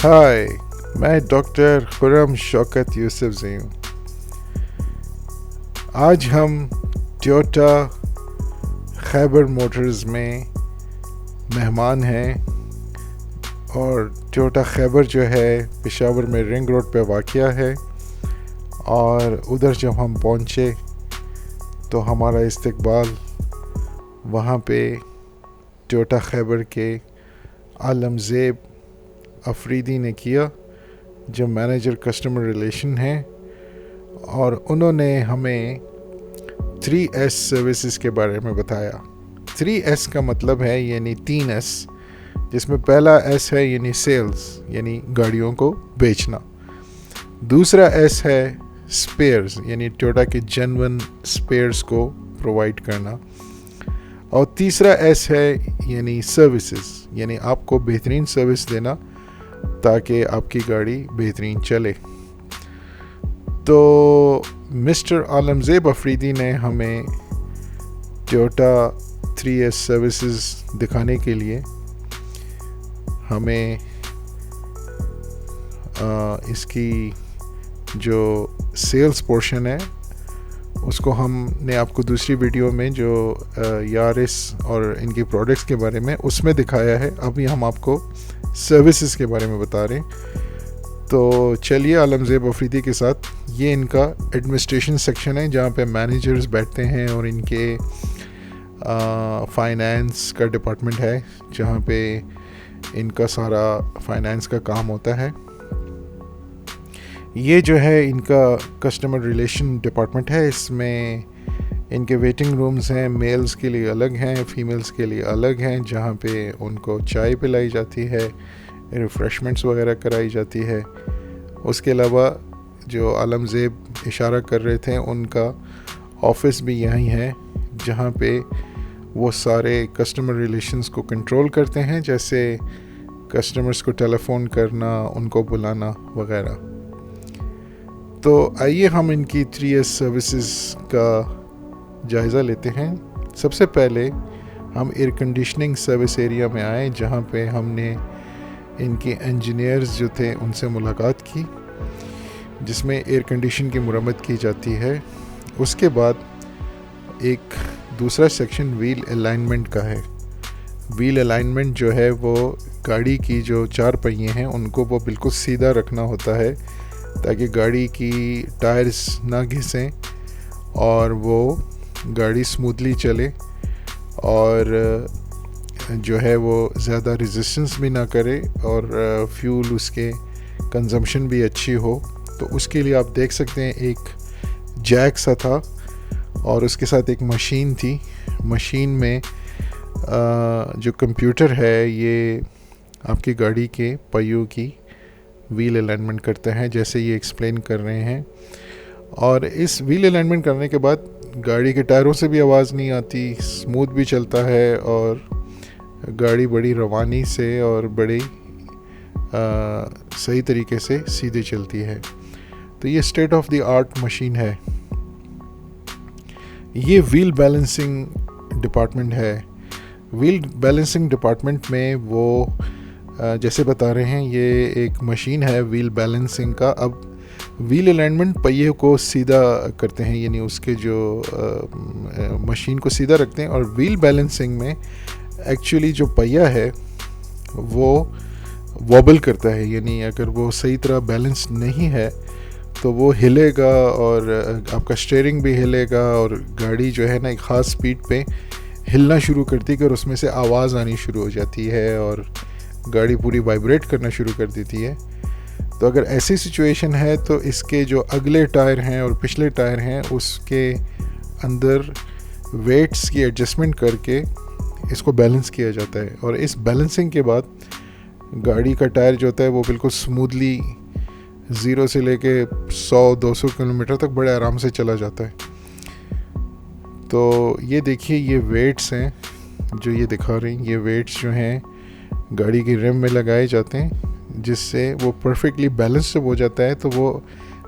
हाय, मैं डॉक्टर खुर्रम शौकत यूसुफजई हूँ। आज हम टोयोटा खैबर मोटर्स में मेहमान हैं और टोयोटा खैबर जो है पेशावर में रिंग रोड पे वाक़या है। और उधर जब हम पहुँचे तो हमारा इस्तकबाल वहाँ पे टोयोटा खैबर के आलमज़ेब अफरीदी ने किया, जो मैनेजर कस्टमर रिलेशन हैं, और उन्होंने हमें 3S सर्विसेज के बारे में बताया। 3S का मतलब है यानी 3S, जिसमें पहला S है यानी सेल्स, यानी गाड़ियों को बेचना। दूसरा S है स्पेयर्स, यानी टोयोटा के जेन्युइन स्पेयर्स को प्रोवाइड करना। और तीसरा S है यानी सर्विसेज, यानी आपको बेहतरीन सर्विस देना ताकि आपकी गाड़ी बेहतरीन चले। तो मिस्टर आलमज़ेब अफरीदी ने हमें टोयोटा 3S सर्विसेज दिखाने के लिए हमें इसकी जो सेल्स पोर्शन है उसको हमने आपको दूसरी वीडियो में जो यारिस और इनकी प्रोडक्ट्स के बारे में उसमें दिखाया है। अभी हम आपको सर्विसेज के बारे में बता रहे हैं। तो चलिए आलमज़ेब अफरीदी के साथ, ये इनका एडमिनिस्ट्रेशन सेक्शन है जहाँ पे मैनेजर्स बैठते हैं, और इनके फाइनेंस का डिपार्टमेंट है जहाँ पे इनका सारा फाइनेंस का काम होता है। ये जो है इनका कस्टमर रिलेशन डिपार्टमेंट है। इसमें इनके वेटिंग रूम्स हैं, मेल्स के लिए अलग हैं, फीमेल्स के लिए अलग हैं, जहाँ पे उनको चाय पिलाई जाती है, रिफ़्रेशमेंट्स वगैरह कराई जाती है। उसके अलावा जो आलमज़ेब इशारा कर रहे थे, उनका ऑफिस भी यहीं है जहाँ पे वो सारे कस्टमर रिलेशंस को कंट्रोल करते हैं, जैसे कस्टमर्स को टेलीफोन करना, उनको बुलाना वगैरह। तो आइए हम इनकी 3S सर्विसेज का जायज़ा लेते हैं। सबसे पहले हम एयर कंडीशनिंग सर्विस एरिया में आए, जहाँ पे हमने इनके इंजीनियर्स जो थे उनसे मुलाकात की, जिसमें एयर कंडीशन की मुरम्मत की जाती है। उसके बाद एक दूसरा सेक्शन व्हील अलाइनमेंट का है। व्हील अलाइनमेंट जो है वो गाड़ी की जो चार पहिए हैं उनको वो बिल्कुल सीधा रखना होता है ताकि गाड़ी की टायर्स ना घिसें और वो गाड़ी स्मूथली चले, और जो है वो ज़्यादा रेजिस्टेंस भी ना करे, और फ्यूल उसके कंजम्पशन भी अच्छी हो। तो उसके लिए आप देख सकते हैं एक जैक सा था और उसके साथ एक मशीन थी। मशीन में जो कंप्यूटर है ये आपकी गाड़ी के पहियों की व्हील अलाइनमेंट करते हैं, जैसे ये एक्सप्लेन कर रहे हैं। और इस व्हील अलाइनमेंट करने के बाद गाड़ी के टायरों से भी आवाज़ नहीं आती, स्मूथ भी चलता है, और गाड़ी बड़ी रवानी से और बड़ी सही तरीके से सीधे चलती है। तो ये state of the art machine है। ये व्हील बैलेंसिंग डिपार्टमेंट है। व्हील बैलेंसिंग डिपार्टमेंट में वो जैसे बता रहे हैं, ये एक मशीन है व्हील बैलेंसिंग का। अब व्हील अलाइनमेंट पहिए को सीधा करते हैं, यानी उसके जो मशीन को सीधा रखते हैं, और व्हील बैलेंसिंग में एक्चुअली जो पहिया है वो वॉबल करता है, यानी अगर वो सही तरह बैलेंस नहीं है तो वो हिलेगा और आपका स्टीयरिंग भी हिलेगा, और गाड़ी जो है ना एक ख़ास स्पीड पे हिलना शुरू करती है और उसमें से आवाज़ आनी शुरू हो जाती है और गाड़ी पूरी वाइब्रेट करना शुरू कर देती है। तो अगर ऐसी सिचुएशन है तो इसके जो अगले टायर हैं और पिछले टायर हैं उसके अंदर वेट्स की एडजस्टमेंट करके इसको बैलेंस किया जाता है, और इस बैलेंसिंग के बाद गाड़ी का टायर जो होता है वो बिल्कुल स्मूथली 0 से लेके 100-200 किलोमीटर तक बड़े आराम से चला जाता है। तो ये देखिए, ये वेट्स हैं जो ये दिखा रही हैं। ये वेट्स जो हैं गाड़ी की रिम में लगाए जाते हैं, जिससे वो परफेक्टली बैलेंस जब हो जाता है तो वो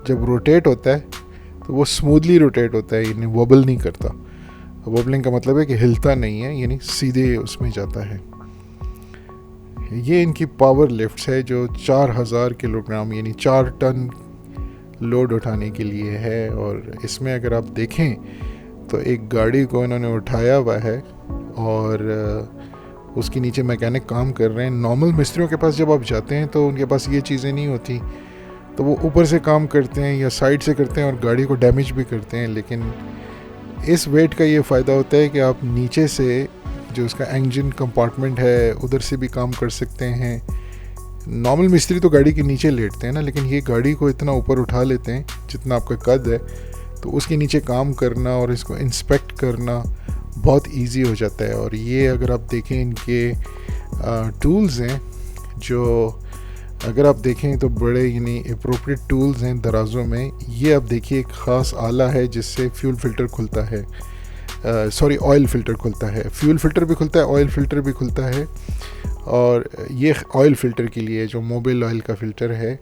जब रोटेट होता है तो वो स्मूथली रोटेट होता है, यानी वॉबल नहीं करता। वॉबलिंग का मतलब है कि हिलता नहीं है, यानी सीधे उसमें जाता है। ये इनकी पावर लिफ्ट्स है जो 4000 किलोग्राम यानी 4 टन लोड उठाने के लिए है। और इसमें अगर आप देखें तो एक गाड़ी को इन्होंने उठाया हुआ है और उसके नीचे मैकेनिक काम कर रहे हैं। नॉर्मल मिस्त्रियों के पास जब आप जाते हैं तो उनके पास ये चीज़ें नहीं होती, तो वो ऊपर से काम करते हैं या साइड से करते हैं और गाड़ी को डैमेज भी करते हैं। लेकिन इस वेट का ये फ़ायदा होता है कि आप नीचे से जो उसका इंजन कंपार्टमेंट है उधर से भी काम कर सकते हैं। नॉर्मल मिस्त्री तो गाड़ी के नीचे लेटते हैं ना, लेकिन ये गाड़ी को इतना ऊपर उठा लेते हैं जितना आपका कद है, तो उसके नीचे काम करना और इसको इंस्पेक्ट करना बहुत इजी हो जाता है। और ये अगर आप देखें इनके टूल्स हैं जो अगर आप देखें तो बड़े यानी अप्रोप्रिएट टूल्स हैं दराजों में। ये आप देखिए एक ख़ास आला है जिससे फ्यूल फ़िल्टर खुलता है, ऑयल फ़िल्टर खुलता है। फ्यूल फ़िल्टर भी खुलता है, ऑयल फ़िल्टर भी खुलता है। और ये ऑयल फ़िल्टर के लिए जो मोबिल ऑयल का फ़िल्टर है,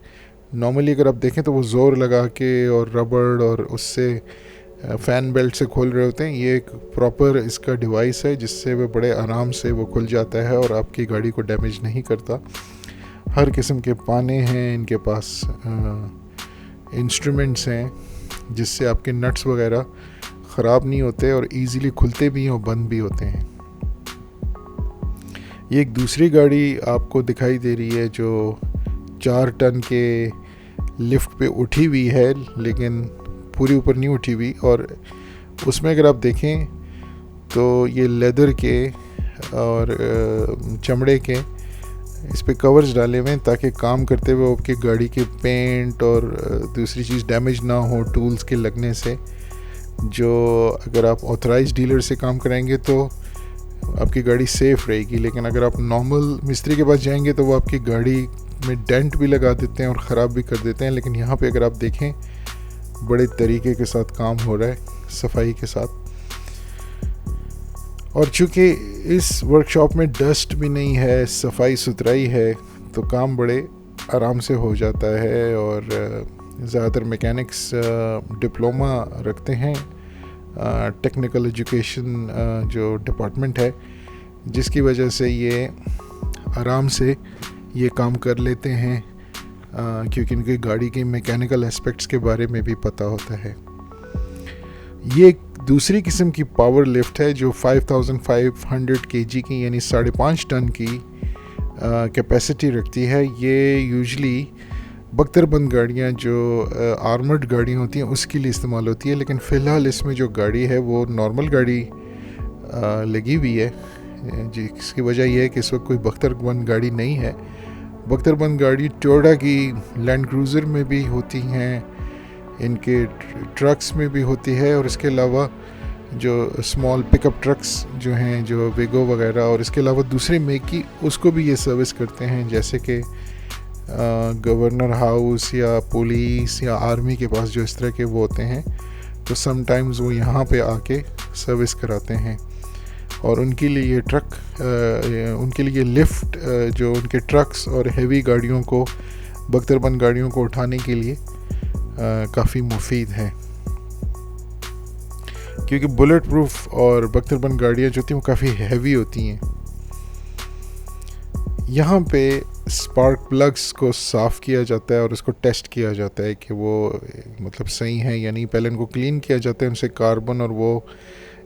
नॉर्मली अगर आप देखें तो वो ज़ोर लगा के और रबड़ और उससे फ़ैन बेल्ट से खोल रहे होते हैं। ये एक प्रॉपर इसका डिवाइस है जिससे वो बड़े आराम से वो खुल जाता है और आपकी गाड़ी को डैमेज नहीं करता। हर किस्म के पाने हैं इनके पास, इंस्ट्रूमेंट्स हैं जिससे आपके नट्स वगैरह ख़राब नहीं होते और इजीली खुलते भी हैं और बंद भी होते हैं। ये एक दूसरी गाड़ी आपको दिखाई दे रही है जो 4 टन के लिफ्ट पे उठी हुई है, लेकिन पूरी ऊपर नहीं उठी हुई। और उसमें अगर आप देखें तो ये लेदर के और चमड़े के इस पे कवर्स डाले हुए हैं ताकि काम करते हुए आपकी गाड़ी के पेंट और दूसरी चीज़ डैमेज ना हो टूल्स के लगने से। जो अगर आप ऑथराइज्ड डीलर से काम कराएंगे तो आपकी गाड़ी सेफ़ रहेगी, लेकिन अगर आप नॉर्मल मिस्त्री के पास जाएंगे तो वो आपकी गाड़ी में डेंट भी लगा देते हैं और ख़राब भी कर देते हैं। लेकिन यहाँ पे अगर आप देखें बड़े तरीके के साथ काम हो रहा है, सफाई के साथ। और चूँकि इस वर्कशॉप में डस्ट भी नहीं है, सफाई सुथराई है, तो काम बड़े आराम से हो जाता है। और ज़्यादातर मैकेनिक्स डिप्लोमा रखते हैं, टेक्निकल एजुकेशन जो डिपार्टमेंट है, जिसकी वजह से ये आराम से ये काम कर लेते हैं क्योंकि इनकी गाड़ी के मैकेनिकल एस्पेक्ट्स के बारे में भी पता होता है। ये एक दूसरी किस्म की पावर लिफ्ट है जो 5500 kg की यानी 5.5 टन की कैपेसिटी रखती है। ये यूजली बख्तरबंद गाड़ियाँ जो आर्मर्ड गाड़ियाँ होती हैं उसके लिए इस्तेमाल होती है, लेकिन फ़िलहाल इसमें जो गाड़ी है वो नॉर्मल गाड़ी लगी हुई है, जिसकी वजह यह है कि इस वक्त कोई बख्तरबंद गाड़ी नहीं है। बख्तरबंद गाड़ी टोयोटा की लैंड क्रूज़र में भी होती हैं, इनके ट्रक्स में भी होती है, और इसके अलावा जो स्मॉल पिकअप ट्रक्स जो हैं जो वेगो वगैरह, और इसके अलावा दूसरे मेक की उसको भी ये सर्विस करते हैं, जैसे कि गवर्नर हाउस या पुलिस या आर्मी के पास जो इस तरह के वो होते हैं, तो समटाइम्स वो यहाँ पे आके सर्विस कराते हैं। और उनके लिए ये ट्रक उनके लिए लिफ्ट जो उनके ट्रक्स और हेवी गाड़ियों को, बख्तरबंद गाड़ियों को उठाने के लिए काफ़ी मुफीद है, क्योंकि बुलेट प्रूफ और बख्तरबंद गाड़ियाँ जो होती हैं वो काफ़ी हैवी होती हैं। यहाँ पे स्पार्क प्लग्स को साफ़ किया जाता है और उसको टेस्ट किया जाता है कि वो मतलब सही है या नहीं। पहले उनको क्लीन किया जाता है, उनसे कार्बन और वो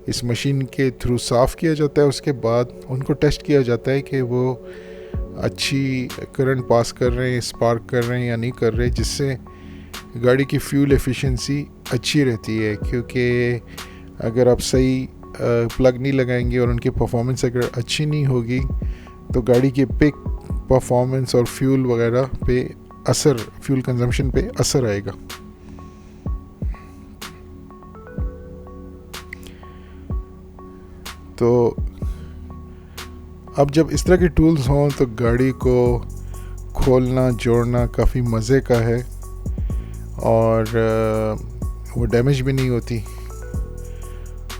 इस मशीन के थ्रू साफ़ किया जाता है। उसके बाद उनको टेस्ट किया जाता है कि वो अच्छी करंट पास कर रहे हैं, स्पार्क कर रहे हैं या नहीं कर रहे, जिससे गाड़ी की फ्यूल एफिशिएंसी अच्छी रहती है। क्योंकि अगर आप सही प्लग नहीं लगाएंगे और उनकी परफॉर्मेंस अगर अच्छी नहीं होगी तो गाड़ी के पिक परफॉर्मेंस और फ्यूल वगैरह पे असर, फ्यूल कंजम्पशन पे असर आएगा। तो अब जब इस तरह के टूल्स हों तो गाड़ी को खोलना जोड़ना काफ़ी मज़े का है और वो डैमेज भी नहीं होती।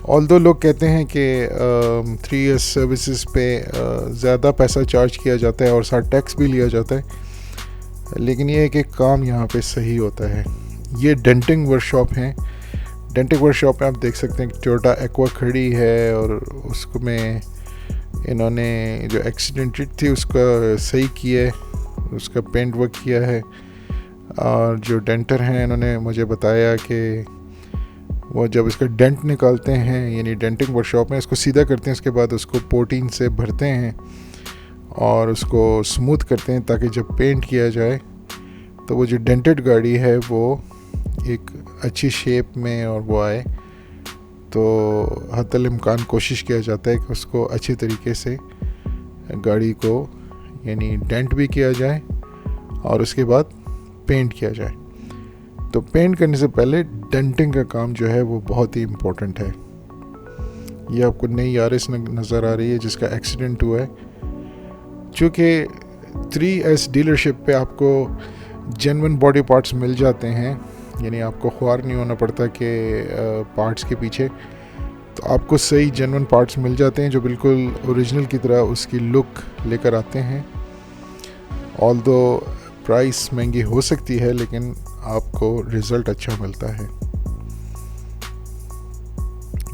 ऑल्दो लोग कहते हैं कि 3 years सर्विसेज पे ज़्यादा पैसा चार्ज किया जाता है और साथ टैक्स भी लिया जाता है, लेकिन ये है कि काम यहाँ पे सही होता है। ये डेंटिंग वर्कशॉप हैं। डेंटिंग वर्कशॉप में आप देख सकते हैं कि टोयोटा एक्वा खड़ी है और उसको में इन्होंने जो एक्सीडेंटेड थी उसका सही किया है, उसका पेंट वर्क किया है। और जो डेंटर हैं इन्होंने मुझे बताया कि वो जब इसका डेंट निकालते हैं, यानी डेंटिंग वर्कशॉप में इसको सीधा करते हैं, उसके बाद उसको पोटीन से भरते हैं और उसको स्मूथ करते हैं ताकि जब पेंट किया जाए तो वो जो डेंटेड गाड़ी है वो एक अच्छी शेप में और वो आए। तो हद्दल इम्कान कोशिश किया जाता है कि उसको अच्छी तरीके से गाड़ी को यानी डेंट भी किया जाए और उसके बाद पेंट किया जाए। तो पेंट करने से पहले डेंटिंग का काम जो है वो बहुत ही इम्पोर्टेंट है। ये आपको नई यारिस नज़र आ रही है जिसका एक्सीडेंट हुआ है। चूँकि 3S डीलरशिप पे आपको जेन्युइन बॉडी पार्ट्स मिल जाते हैं, यानी आपको ख्वार नहीं होना पड़ता कि पार्ट्स के पीछे, तो आपको सही जेन्युइन पार्ट्स मिल जाते हैं जो बिल्कुल ओरिजिनल की तरह उसकी लुक लेकर आते हैं। ऑल्दो प्राइस महंगी हो सकती है लेकिन आपको रिज़ल्ट अच्छा मिलता है।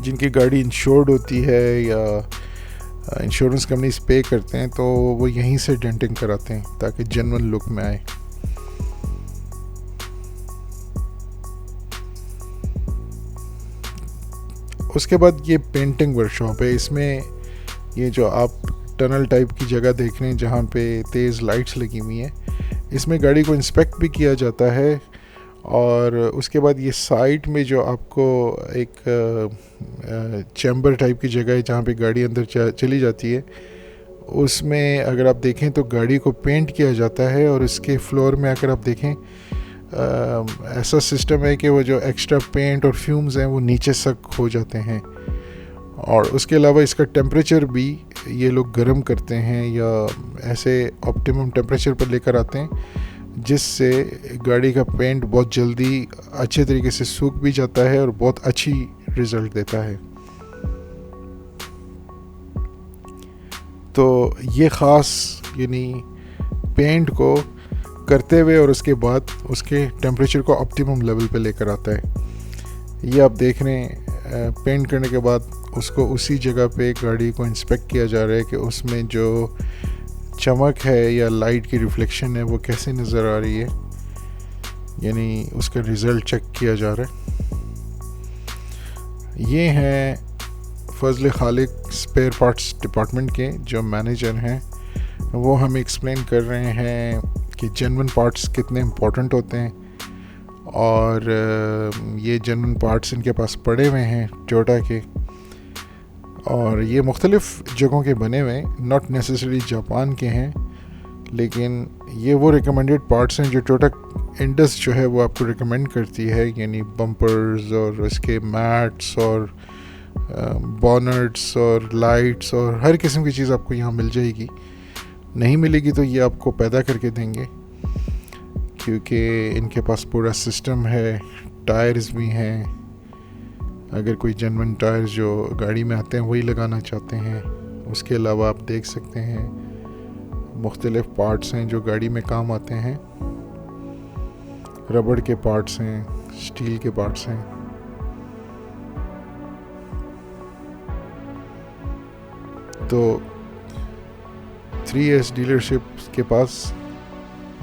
जिनकी गाड़ी इंश्योर्ड होती है या इंश्योरेंस कंपनीज पे करते हैं तो वो यहीं से डेंटिंग कराते हैं ताकि जेन्युइन लुक में आए। उसके बाद ये पेंटिंग वर्कशॉप है। इसमें ये जो आप टनल टाइप की जगह देख रहे हैं जहाँ पे तेज़ लाइट्स लगी हुई हैं, इसमें गाड़ी को इंस्पेक्ट भी किया जाता है। और उसके बाद ये साइड में जो आपको एक चैम्बर टाइप की जगह है जहाँ पे गाड़ी अंदर चली जाती है, उसमें अगर आप देखें तो गाड़ी को पेंट किया जाता है। और इसके फ्लोर में अगर आप देखें ऐसा सिस्टम है कि वो जो एक्स्ट्रा पेंट और फ्यूम्स हैं वो नीचे तक हो जाते हैं। और उसके अलावा इसका टेम्परेचर भी ये लोग गर्म करते हैं या ऐसे ऑप्टिमम टेम्परेचर पर लेकर आते हैं जिससे गाड़ी का पेंट बहुत जल्दी अच्छे तरीके से सूख भी जाता है और बहुत अच्छी रिज़ल्ट देता है। तो ये ख़ास यानी पेंट को करते हुए और उसके बाद उसके टेम्परेचर को ऑप्टिमम लेवल पे लेकर आता है। ये आप देख रहे हैं पेंट करने के बाद उसको उसी जगह पे गाड़ी को इंस्पेक्ट किया जा रहा है कि उसमें जो चमक है या लाइट की रिफ्लेक्शन है वो कैसे नज़र आ रही है, यानी उसका रिज़ल्ट चेक किया जा रहा है। ये हैं फजल खालिक स्पेयर पार्ट्स डिपार्टमेंट के जो मैनेजर हैं, वो हमें एक्सप्लेन कर रहे हैं कि जेन्युइन पार्ट्स कितने इम्पोर्टेंट होते हैं। और ये जेन्युइन पार्ट्स इनके पास पड़े हुए हैं टोयोटा के, और ये मुख्तलिफ़ जगहों के बने हुए हैं, नॉट नेसेसरी जापान के हैं, लेकिन ये वो रिकमेंडेड पार्ट्स हैं जो टोयोटा इंडस जो है वो आपको रिकमेंड करती है, यानी बम्पर्स और इसके मैट्स और बॉनट्स और लाइट्स और हर किस्म की चीज़ आपको यहाँ मिल जाएगी। नहीं मिलेगी तो ये आपको पैदा करके देंगे, क्योंकि इनके पास पूरा सिस्टम है। टायर्स भी हैं, अगर कोई जेन्युइन टायर्स जो गाड़ी में आते हैं वही लगाना चाहते हैं। उसके अलावा आप देख सकते हैं मुख्तलिफ़ पार्ट्स हैं जो गाड़ी में काम आते हैं। रबड़ के पार्ट्स हैं, स्टील के पार्ट्स हैं। तो 3S डीलरशिप के पास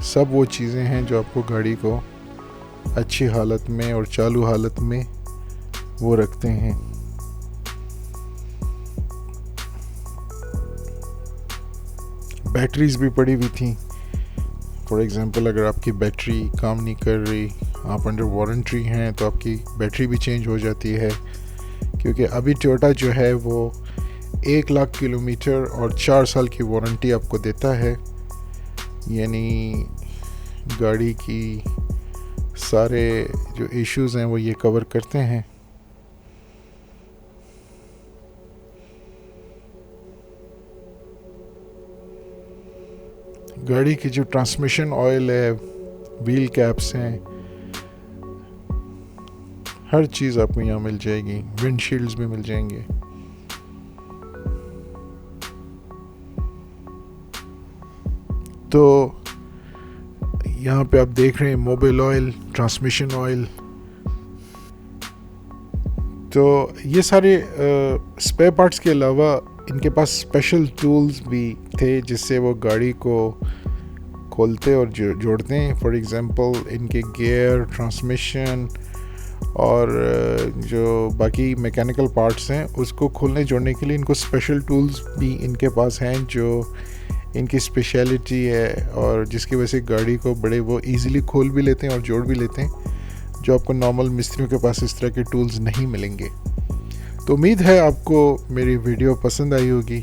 सब वो चीज़ें हैं जो आपको गाड़ी को अच्छी हालत में और चालू हालत में वो रखते हैं। बैटरीज भी पड़ी हुई थी। फॉर एग्ज़ाम्पल अगर आपकी बैटरी काम नहीं कर रही, आप अंडर वारंटी हैं, तो आपकी बैटरी भी चेंज हो जाती है। क्योंकि अभी टोयोटा जो है वो 1 लाख किलोमीटर और 4 साल की वारंटी आपको देता है, यानी गाड़ी की सारे जो इश्यूज़ हैं वो ये कवर करते हैं। गाड़ी की जो ट्रांसमिशन ऑयल है, व्हील कैप्स हैं, हर चीज़ आपको यहाँ मिल जाएगी। विंडशील्ड्स भी मिल जाएंगे। तो यहाँ पे आप देख रहे हैं मोबिल ऑयल, ट्रांसमिशन ऑयल। तो ये सारे स्पेयर पार्ट्स के अलावा इनके पास स्पेशल टूल्स भी थे जिससे वो गाड़ी को खोलते और जोड़ते हैं। फॉर एग्ज़ाम्पल इनके गियर, ट्रांसमिशन और जो बाकी मैकेनिकल पार्ट्स हैं उसको खोलने जोड़ने के लिए इनको स्पेशल टूल्स भी इनके पास हैं जो इनकी स्पेशलिटी है, और जिसकी वजह से गाड़ी को बड़े वो इजीली खोल भी लेते हैं और जोड़ भी लेते हैं, जो आपको नॉर्मल मिस्त्रियों के पास इस तरह के टूल्स नहीं मिलेंगे। तो उम्मीद है आपको मेरी वीडियो पसंद आई होगी,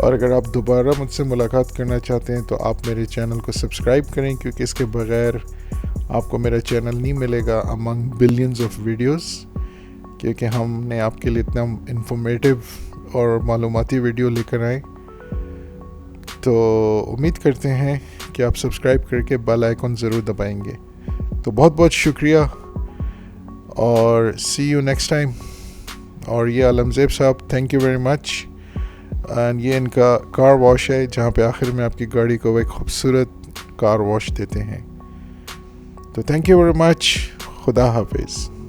और अगर आप दोबारा मुझसे मुलाकात करना चाहते हैं तो आप मेरे चैनल को सब्सक्राइब करें, क्योंकि इसके बगैर आपको मेरा चैनल नहीं मिलेगा अमंग बिलियंस ऑफ वीडियोस, क्योंकि हमने आपके लिए इतना इंफॉर्मेटिव और मालूमाती वीडियो लेकर आए। तो उम्मीद करते हैं कि आप सब्सक्राइब करके बेल आइकन ज़रूर दबाएंगे। तो बहुत बहुत शुक्रिया और सी यू नेक्स्ट टाइम। और ये आलमज़ेब साहब, thank you very much. And ये इनका कार वॉश है जहाँ पे आखिर में आपकी गाड़ी को एक खूबसूरत कार वॉश देते हैं। तो थैंक यू वेरी मच। खुदा हाफिज़।